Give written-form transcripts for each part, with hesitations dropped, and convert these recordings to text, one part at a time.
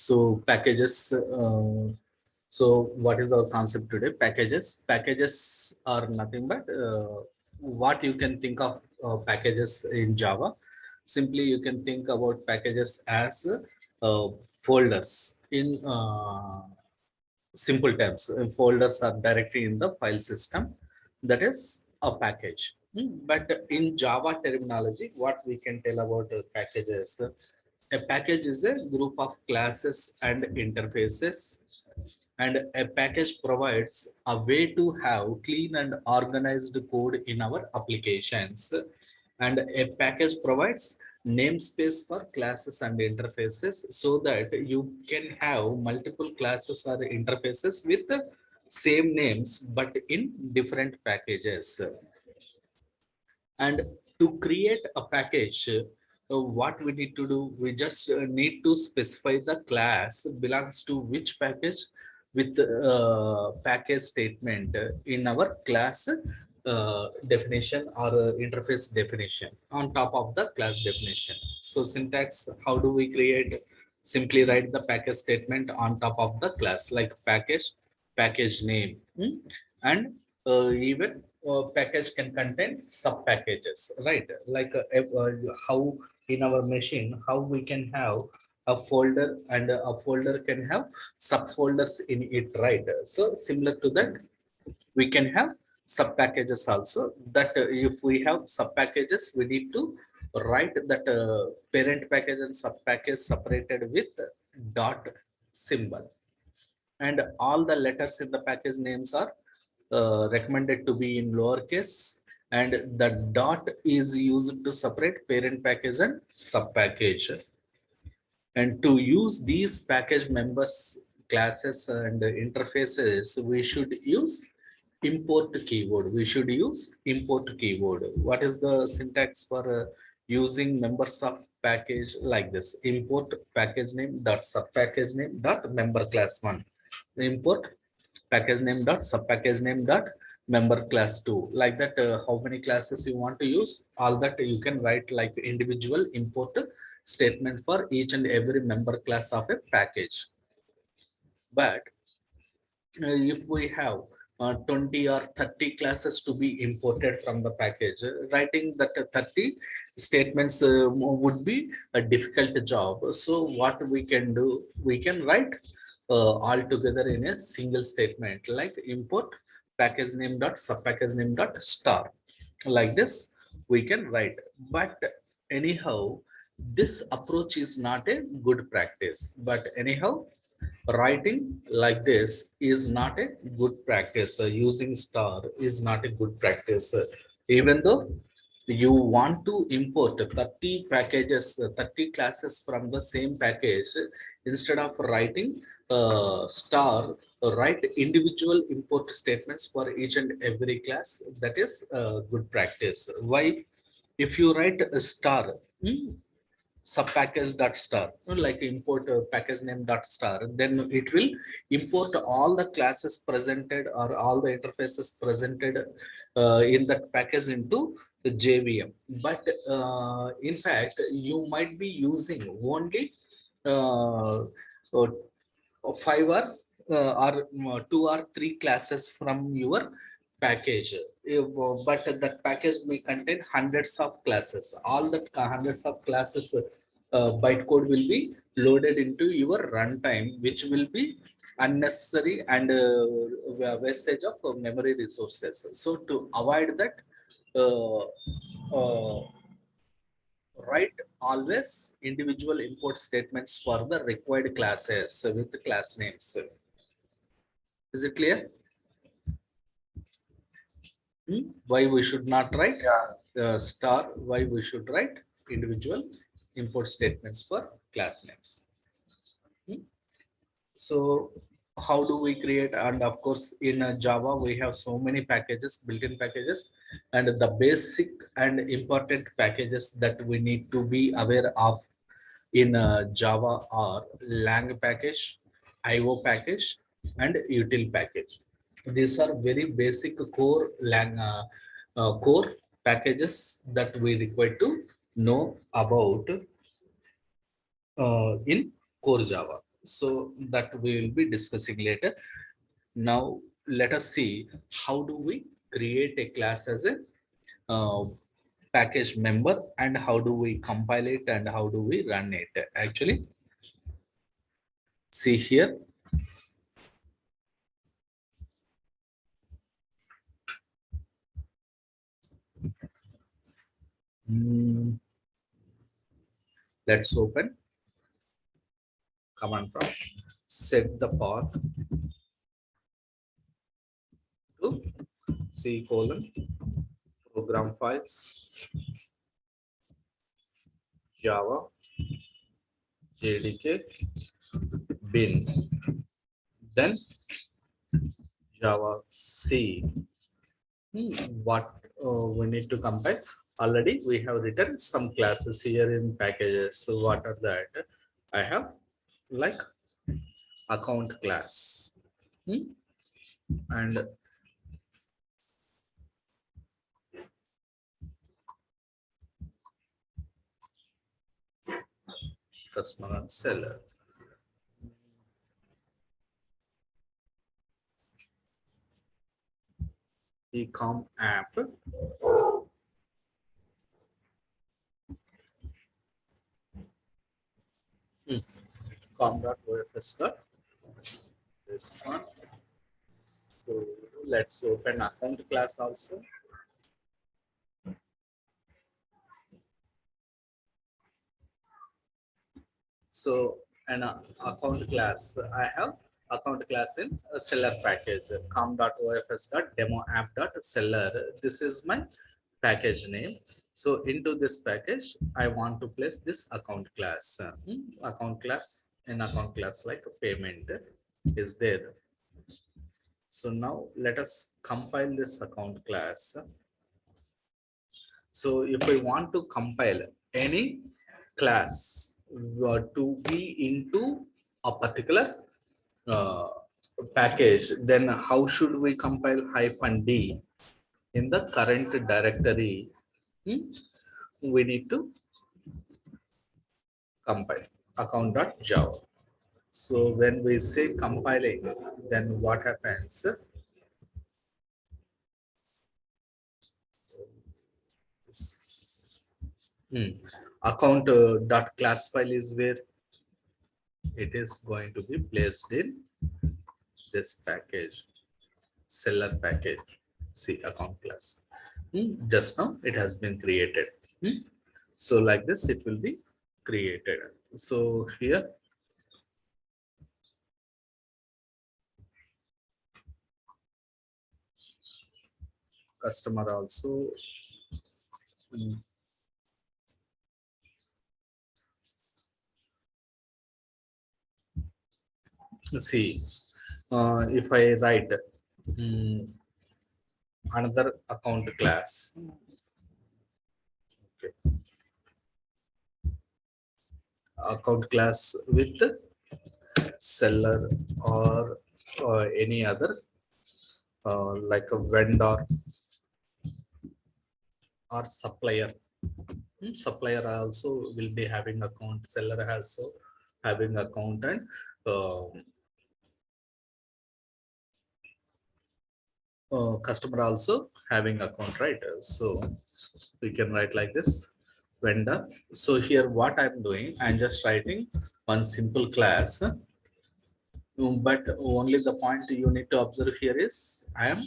So packages. So what is our concept today? Packages. Packages are nothing but what you can think of packages in Java. Simply, you can think about packages as folders in simple terms. Folders are directly in the file system. That is a package. But in Java terminology, what we can tell about packages? A package is a group of classes and interfaces, and a package provides a way to have clean and organized code in our applications. And a package provides namespace for classes and interfaces so that you can have multiple classes or interfaces with the same names but in different packages. And to create a package, what we need to do, we just need to specify the class belongs to which package with package statement in our class definition or interface definition on top of the class definition. So syntax, how do we create? Simply write the package statement on top of the class, like package name, and even package can contain sub packages, right? Like how in our machine, how we can have a folder, and a folder can have subfolders in it, right? So similar to that, we can have sub packages also. That if we have sub packages, we need to write that parent package and sub package separated with dot symbol, and all the letters in the package names are recommended to be in lowercase, and the dot is used to separate parent package and sub package. And to use these package members, classes and interfaces, we should use import keyword. We should use import keyword. What is the syntax for using members of package? Like this: import package name dot sub package name dot member class one. Import package name dot sub package name dot member class 2. Like that, how many classes you want to use, all that you can write like individual import statement for each and every member class of a package. But if we have 20 or 30 classes to be imported from the package, writing that 30 statements would be a difficult job. So what we can do, we can write all together in a single statement, like import package name dot sub package name dot star. Like this we can write. But anyhow, this approach is not a good practice. But anyhow, writing like this is not a good practice. Using star is not a good practice. Even though you want to import 30 packages, 30 classes from the same package, instead of writing star, write individual import statements for each and every class. That is good practice. Why? If you write a star, sub package dot star, like import package name dot star, then it will import all the classes presented or all the interfaces presented in that package into the JVM. But in fact, you might be using only uh, uh, five or two or three classes from your package. But that package may contain hundreds of classes. All that hundreds of classes bytecode will be loaded into your runtime, which will be unnecessary and wastage of memory resources. So to avoid that, uh, uh, write always individual import statements for the required classes with class names. Is it clear? Why we should not write star? Why we should write individual import statements for class names? So how do we create? And of course, in Java, we have so many packages, built-in packages, and the basic and important packages that we need to be aware of in Java are lang package, IO package, and util package. These are very basic core core packages that we require to know about in core Java. So that we will be discussing later. Now let us see how do we create a class as a uh, package member, and how do we compile it and how do we run it. Actually, see here. Hmm, let's open command prompt, set the path to C colon program files Java JDK bin, then Java C. What we need to compile? Already we have written some classes here in packages. So what are that? I have like account class. And customer and seller. Ecom app. Com.ofs. This one. So let's open account class also. So an account class, I have account class in a seller package, com.ofs.demoapp.seller. This is my package name. So into this package, I want to place this account class. Account class, an account class like a payment is there. So now let us compile this account class. So if I want to compile any class to be into a particular uh, package, then how should we compile -d in the current directory? We need to compile account.java. So when we say compiling, then what happens? Account dot class file is where it is going to be placed in this package, seller package. See account class. Just now it has been created. So like this it will be created. So here customer also. See, if I write another account class, okay, account class with seller or any other like a vendor or supplier. Supplier also will be having account, seller also having account, and customer also having account, right? So we can write like this vendor. So here what I'm doing, I'm just writing one simple class. But only the point you need to observe here is I am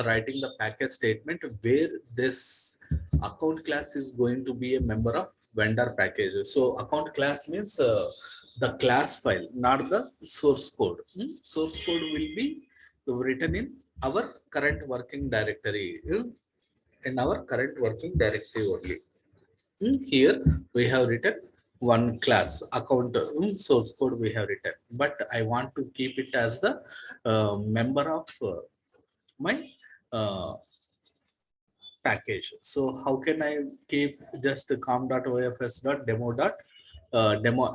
writing the package statement where this account class is going to be a member of vendor package. So account class means the class file, not the source code. Source code will be written in our current working directory, in our current working directory only. Here we have written one class account, source code we have written, but I want to keep it as the member of my uh, package. So how can I keep just com.ofs.demo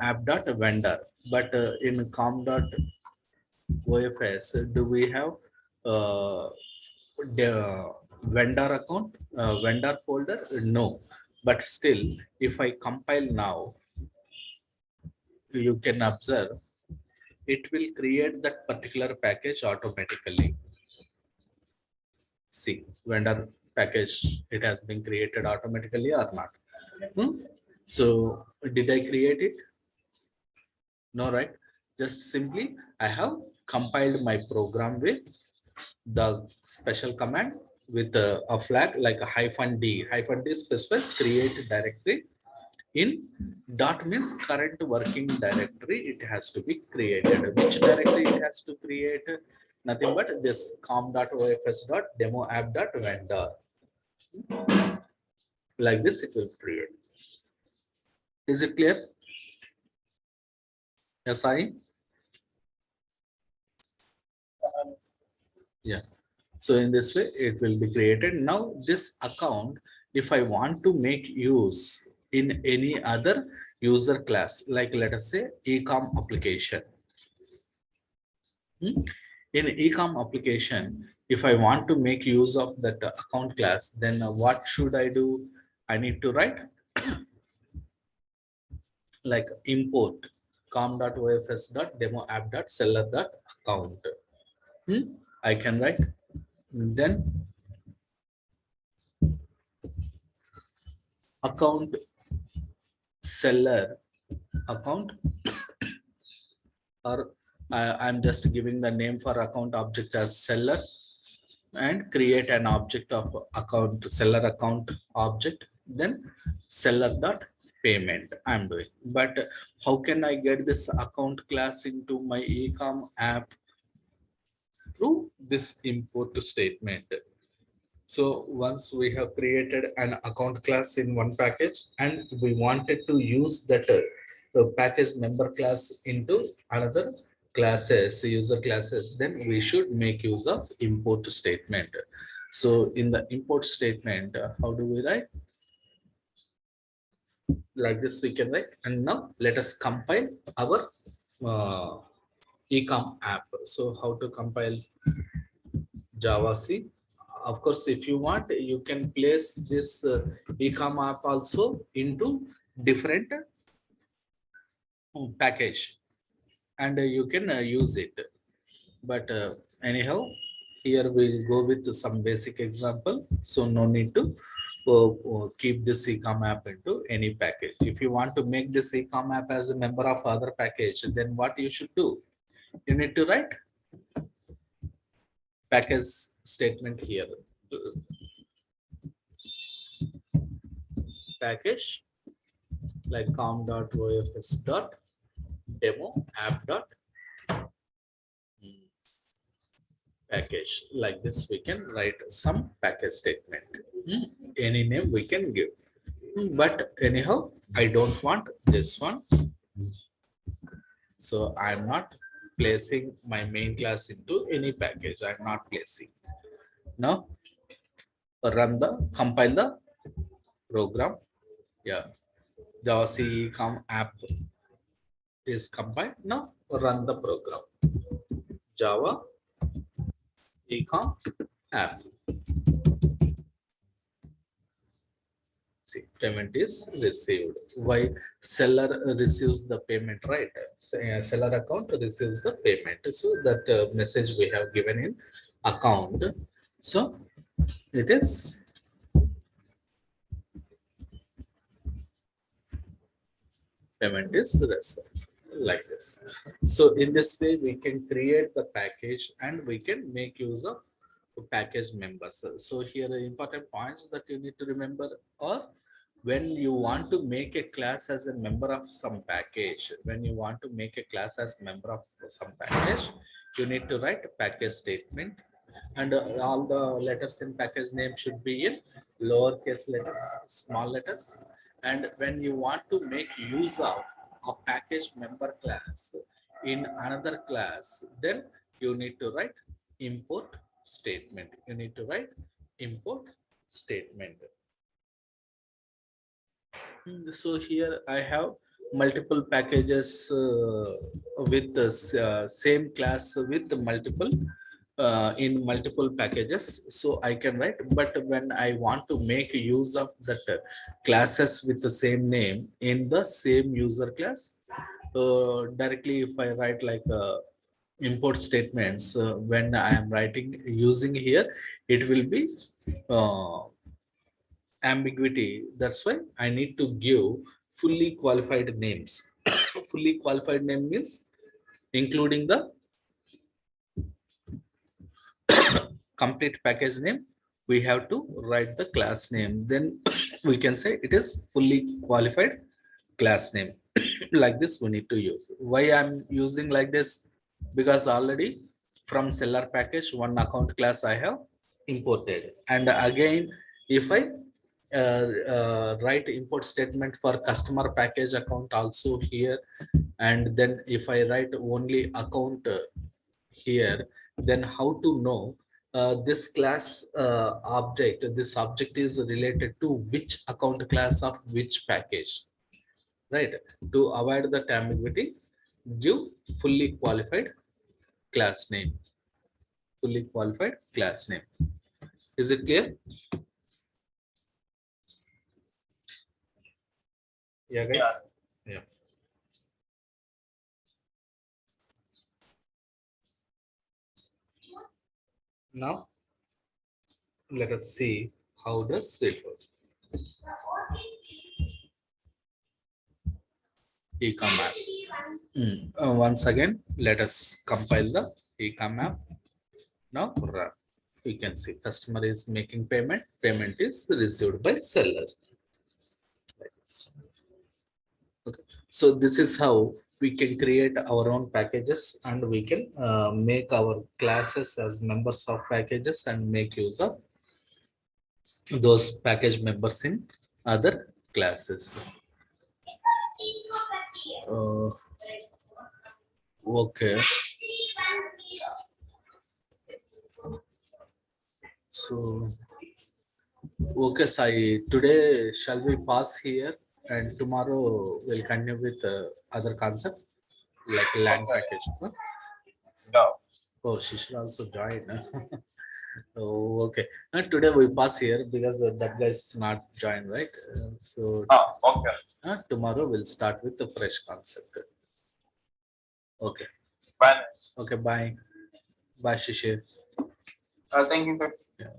app.vendor, but in com.ofs do we have uh, the vendor account, vendor folder? No, but still if I compile now, you can observe, it will create that particular package automatically. See, vendor package, it has been created automatically or not. So did I create it? No, right? Just simply I have compiled my program with the special command with a flag like a -d. -d specifies create directory in dot means current working directory. It has to be created. Which directory it has to create? Nothing but this com.ofs.demo app.vendor. Like this it will create. Is it clear? Yes, I. Yeah. So in this way, it will be created. Now this account, if I want to make use in any other user class, like let us say ecom application. In ecom application, if I want to make use of that account class, then what should I do? I need to write like import com.ofs.demo app.seller.account. I can write then account seller account, or I'm just giving the name for account object as seller and create an object of account seller account object, then seller dot payment I'm doing. But how can I get this account class into my ecom app? Through this import statement. So once we have created an account class in one package and we wanted to use that the package member class into another classes, user classes, then we should make use of import statement. So in the import statement, how do we write? Like this we can write. And now let us compile our ecom app. So how to compile Java C? Of course, if you want, you can place this ecom app also into different package and you can use it. But anyhow, here we'll go with some basic example. So no need to keep this ecom app into any package. If you want to make this ecom app as a member of other package, then what you should do? You need to write package statement here. Package like com.ofs.demo app.package. Like this, we can write some package statement. Any name we can give. But anyhow, I don't want this one. So I'm not placing my main class into any package. I'm not placing. Now, compile the program. Yeah. Java C app is compiled. Now run the program. Java ecom app. See, payment is received. Why? Seller receives the payment, right? Seller account receives the payment. So that message we have given in account. So it is payment is received like this. So in this way, we can create the package and we can make use of package members. So here are important points that you need to remember. Or when you want to make a class as a member of some package, when you want to make a class as member of some package, you need to write a package statement, and all the letters in package name should be in lowercase letters, small letters. And when you want to make use of a package member class in another class, then you need to write import statement. You need to write import statement. So here I have multiple packages with the same class with multiple in multiple packages. So I can write, but when I want to make use of that classes with the same name in the same user class, directly if I write like import statements, when I am writing using here, it will be uh, ambiguity. That's why I need to give fully qualified names. Fully qualified name means including the complete package name. We have to write the class name. Then we can say it is fully qualified class name. Like this we need to use. Why I'm using like this? Because already from seller package one account class I have imported, and again if I write import statement for customer package account also here, and then if I write only account here, then how to know this class this object is related to which account class of which package, right? To avoid the ambiguity, give fully qualified class name. Fully qualified class name. Is it clear? Yeah, guys. Yeah. Now let us see how does it work. Ecom app. Once again, let us compile the Ecom app. Now run. We can see customer is making payment. Payment is received by seller. Like this. Okay. So this is how we can create our own packages, and we can make our classes as members of packages and make use of those package members in other classes. Uh, okay. So, okay, Sai, today shall we pass here, and tomorrow we'll continue with other concept like land Okay. package. Huh? Yeah. Oh, she should also join. Huh? Oh, okay. Today we pass here because that guy is not joined, right? So Okay. tomorrow we'll start with the fresh concept. Okay. Bye. Okay. Bye. Bye, Shishir. Thank you, sir. Yeah.